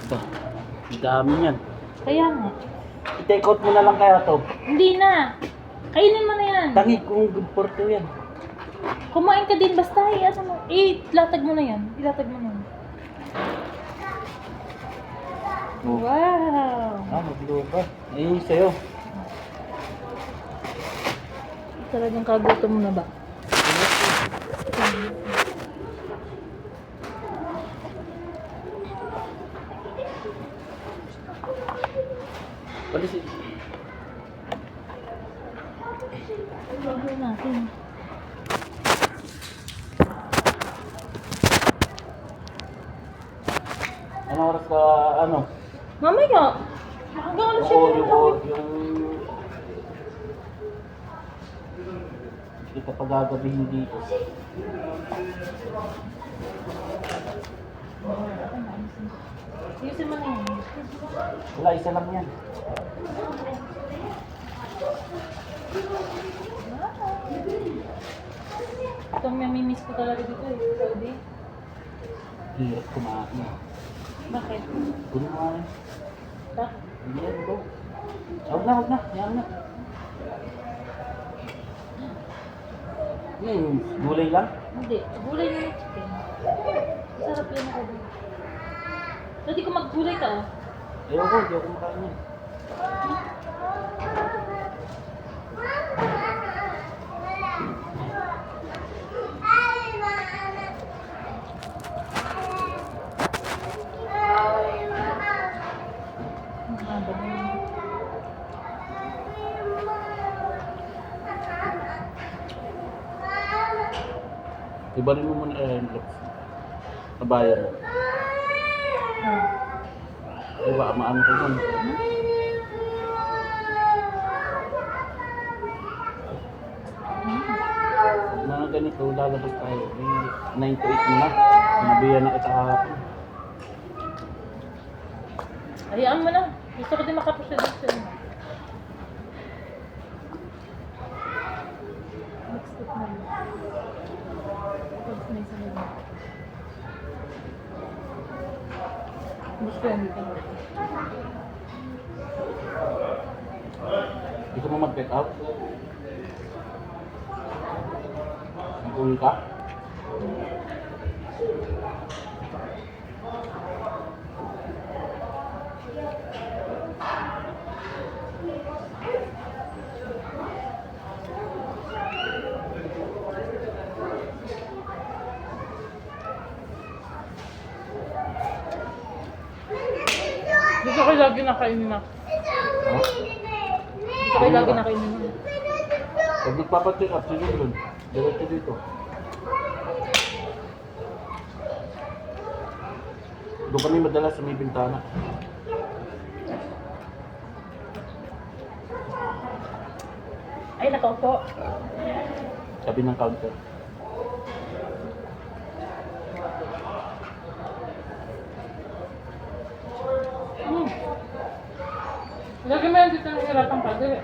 Ito. Ang dami yan. Kaya nga. I-take out mo na lang kaya to. Hindi na. Kainin mo na yan. Tangi kung good for two yan. Kumain ka din basta ano mo. Ilatag mo na yan. Ilatag mo na yan. Oh. Wow. Magluto ka. Ayun yung sa'yo. Talagang kagutom mo na ba? Palisin. Gagawin natin. Anong oras ka, ano? Mamaya. Hanggang ano siya Oo, meron yung... Hindi ka pagagabihin dito. Ayusin mo na yan. Wala, isa lang yan. Ito mamimiss ko talaga dito eh. Saudi. Hirap kumain. Bakit? Puno nga yan. Bakit? Hindi yan, go. Huwag na, huwag na. Yan na. Yung gulay lang? Hindi. Gulay na yung chicken. Sarap yan ako doon. Pwede ko maggulay ka oh. Ayoko, hindi ako makain yan. Ang haba na yun. Ibalin mo muna Lex. Nabayan mo. Diba, maano ko yun. Mga ganito, lalabas tayo. 9 to 8 muna. Nabiyan na kita kahapon. Hayaan mo na. Gusto ko din makaprosedur sa inyo. Next step na yun. Tapos na isa na yun. Gusto yan dito. Gusto mo mag-take out? Mag-uwi ka? Gusto ko lagi nakainin na. Ha? Gusto ko lagi nakainin na. Pag nagpapatik up, sige doon. Diretso dito. Doon kami madalas sa may bintana. Ay, nakaupo. Sabi ng counter. Lagi mo yan dito ng hirapan ka. Dili.